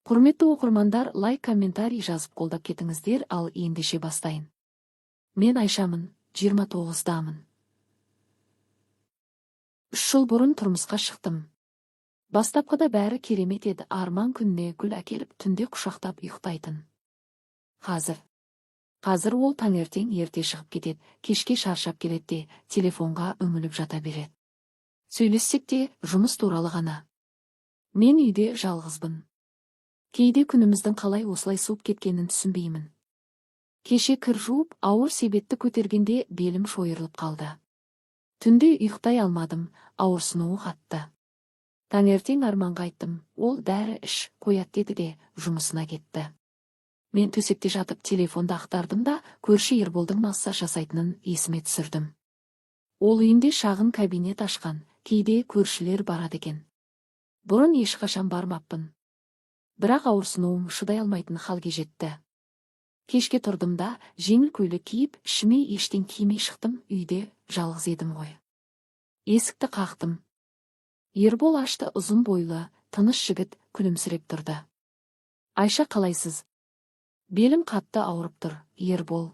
Құрметті оқырмандар, лайк, комментарий жазып қолдап кетіңіздер, ал ендеше бастайын. Мен Айшамын, 29-дамын. 3 жыл бұрын тұрмысқа шықтым. Бастапқыда бәрі керемет еді, арман күніне гүл әкеліп, түнде құшақтап ұйықтайтын. Қазір ол таңертең ерте шығып кетеді, кешке шаршап келеді де, телефонға үңіліп жата береді. Сөйлессек те, жұмыс туралы ғана. Мен үйде жалғызбын. Кейде күніміздің қалай осылай суып кеткенін түсінбеймін. Кеше кір жуып, ауыр себетті көтергенде белім шойырылып қалды. Түнде ұйықтай алмадым, ауырсынуы қатты. Таңертең Арманға айттым, ол дәрі іш, қоят деді де, жұмысына кетті. Мен төсекте жатып телефонды ақтардым да, көрші Ерболдың массаж жасайтынын есіме түсірдім. Ол үйінде шағын кабинет ашқан, кейде көршілер барады екен. Бұрын ешқашан бармаппын. Бірақ ауырсынуым шыдай алмайтын халге жетті. Кешке тұрдым да, жеңіл көйлек киіп, ішіме ештен кимей шықтым, үйде жалғыз едім ғой. Есікті қақтым. Ербол ашты, ұзын бойлы, тыныш жігіт күлімсіреп тұрды. Айша, қалайсыз? Белім қатты ауырып тұр, Ербол.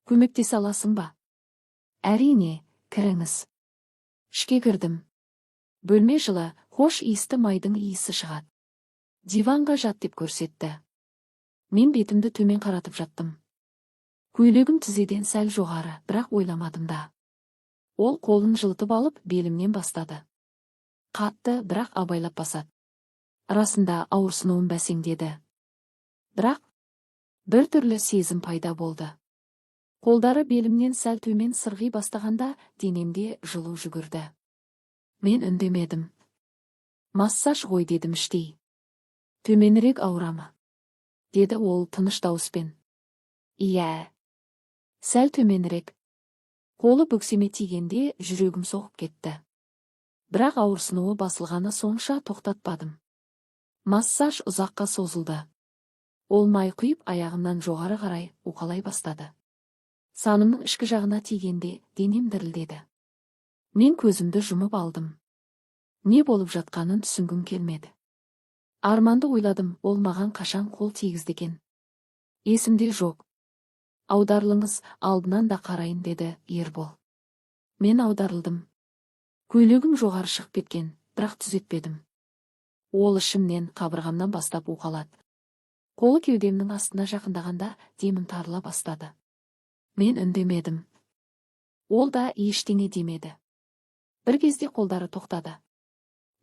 Көмектесе аласың ба? Әрине, кіріңіз. Ішке кірдім. Бөлме жылы, хош иісті майдың иісі шығады. Диванға жат деп көрсетті. Мен бетімді төмен қаратып жаттым. Көйлегім тізеден сәл жоғары, бірақ ойламадым да. Ол қолын жылытып алып, белімнен бастады. Қатты, бірақ абайлап басады. Расында ауырсынуым бәсеңдеді. Бірақ бір түрлі сезім пайда болды. Қолдары белімнен сәл төмен сырғи бастағанда, денемде жылу жүгірді. Мен үндемедім. Массаж ғой дедім іштей. Төменірек ауырамы? Деді ол тыныш дауыспен. Иә. Сәл төменірек. Қолы бөксеме тигенде жүрегім соғып кетті. Бірақ ауырсынуы басылғаны сонша тоқтатпадым. Массаж ұзаққа созылды. Ол май құйып аяғымнан жоғары қарай уқалай бастады. Санымның ішкі жағына тигенде денем дірілдеді. Мен көзімді жұмып алдым. Не болып жатқанын түсінгім келмеді. Арманды ойладым, ол маған қашан қол тигізді екен. Есімде жоқ. Аударылыңыз, алдынан да қарайын, деді Ербол. Мен аударылдым. Көйлегім жоғары шығып кеткен, бірақ түзетпедім. Ол ішімнен, қабырғамнан бастап уқалады. Қолы кеудемнің астына жақындағанда демім тарыла бастады. Мен үндемедім. Ол да ештеңе демеді. Бір кезде қолдары тоқтады.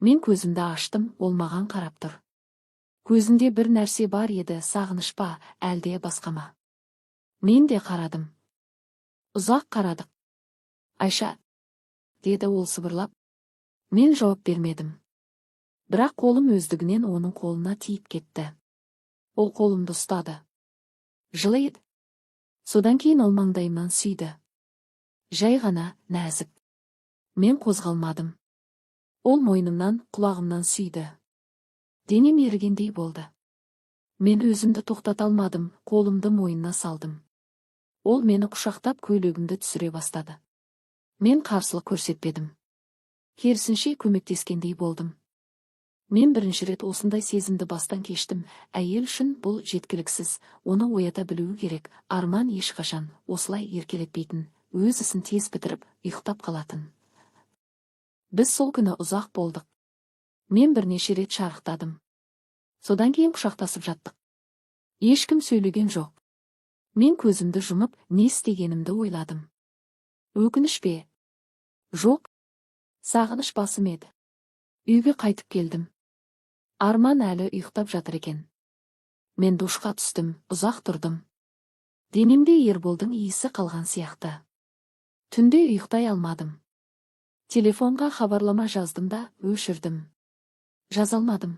Мен көзімді аштым, ол маған қарап тұр. Көзінде бір нәрсе бар еді, сағыныш па, әлде басқа ма? Мен де қарадым. Ұзақ қарадық. Айша, деді ол сыбырлап. Мен жауап бермедім. Бірақ қолым өздігінен оның қолына тиіп кетті. Ол қолымды ұстады. Жылы еді. Содан кейін ол маңдайымнан сүйді. Жай ғана, нәзік. Мен қозғалмадым. Ол мойнымнан, құлағымнан сүйді. Денем ерігендей болды. Мен өзімді тоқтата алмадым, қолымды мойнына салдым. Ол мені құшақтап көйлегімді түсіре бастады. Мен қарсылық көрсетпедім. Керісінше көмектескендей болдым. Мен бірінші рет осындай сезімді бастан кештім. Әйел үшін бұл жеткіліксіз, оны оята білуі керек. Арман ешқашан осылай еркелетпейтін, өз ісін тез бітіріп, ұйықтап қалатын. Біз сол күні ұзақ болдық. Мен бірнеше рет шарықтадым. Содан кейін құшақтасып жаттық. Ешкім сөйлеген жоқ. Мен көзімді жұмып, не істегенімді ойладым. Өкініш пе? Жоқ. Сағыныш басым еді. Үйге қайтып келдім. Арман әлі ұйықтап жатыр екен. Мен душқа түстім, ұзақ тұрдым. Денемде Ерболдың иісі қалған сияқты. Түнде ұйықтай алмадым. Телефонға хабарлама жаздым да өшірдім. Жазалмадым.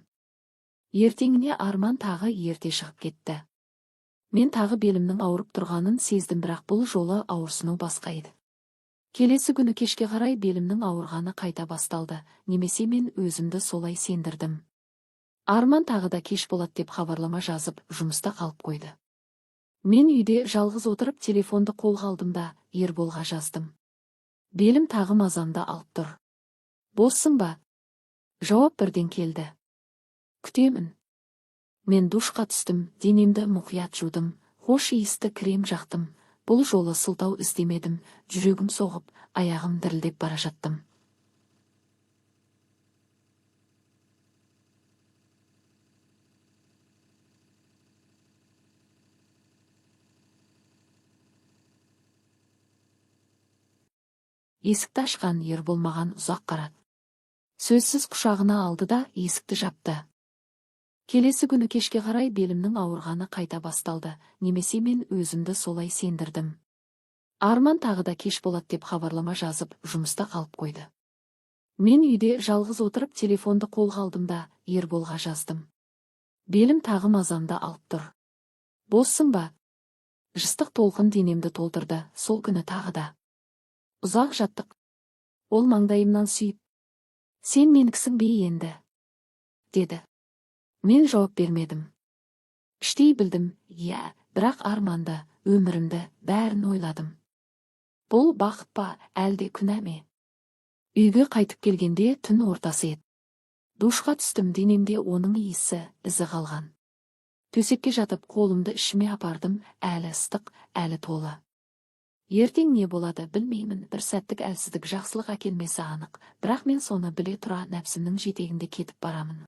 Ертеңіне Арман тағы ерте шығып кетті. Мен тағы белімнің ауырып тұрғанын сездім, бірақ бұл жолы ауырсыну басқа еді. Келесі күні кешке қарай белімнің ауырғаны қайта басталды, немесе мен өзімді солай сендірдім. Арман тағы да кеш болады деп хабарлама жазып, жұмыста қалып қойды. Мен үйде жалғыз отырып телефонды қолға алдым да Ерболға жаздым. Белім тағы мазамды алып тұр. Боссың ба? Жауап бірден келді. Күтемін. Мен душқа түстім, денемді мұқият жудым, хош иісті крем жақтым. Бұл жолы сылтау іздемедім, жүрегім соғып, аяғым дірілдеп бара жаттым. Есікті ашқан Ербол маған ұзақ қарады. Сөзсіз құшағына алды да есікті жапты. Келесі күні кешке қарай белімнің ауырғаны қайта басталды, немесе мен өзімді солай сендірдім. Арман тағы да кеш болады деп хабарлама жазып, жұмыста қалып қойды. Мен үйде жалғыз отырып телефонды қолға алдым да Ерболға жаздым. Белім тағы мазамды алып тұр. Боссың ба? Жыстық толқын денемді толтырды, сол күні тағы да. Ұзақ жаттық. Ол маңдайымнан сүйіп, сен меніксің бе енді? Деді. Мен жауап бермедім. Іштей білдім, иә, бірақ арманды, өмірімді, бәрін ойладым. Бұл бақыт па, әлде күнә ме? Үйге қайтып келгенде түн ортасы еді. Душқа түстім, денемде оның иісі, ізі қалған. Төсекке жатып қолымды ішіме апардым, әлі ыстық, әлі толы. Ертең не болады білмеймін, бір сәттік әлсіздік жақсылық әкелмесі анық, бірақ мен соны біле тұра нәпсімнің жетегінде кетіп барамын.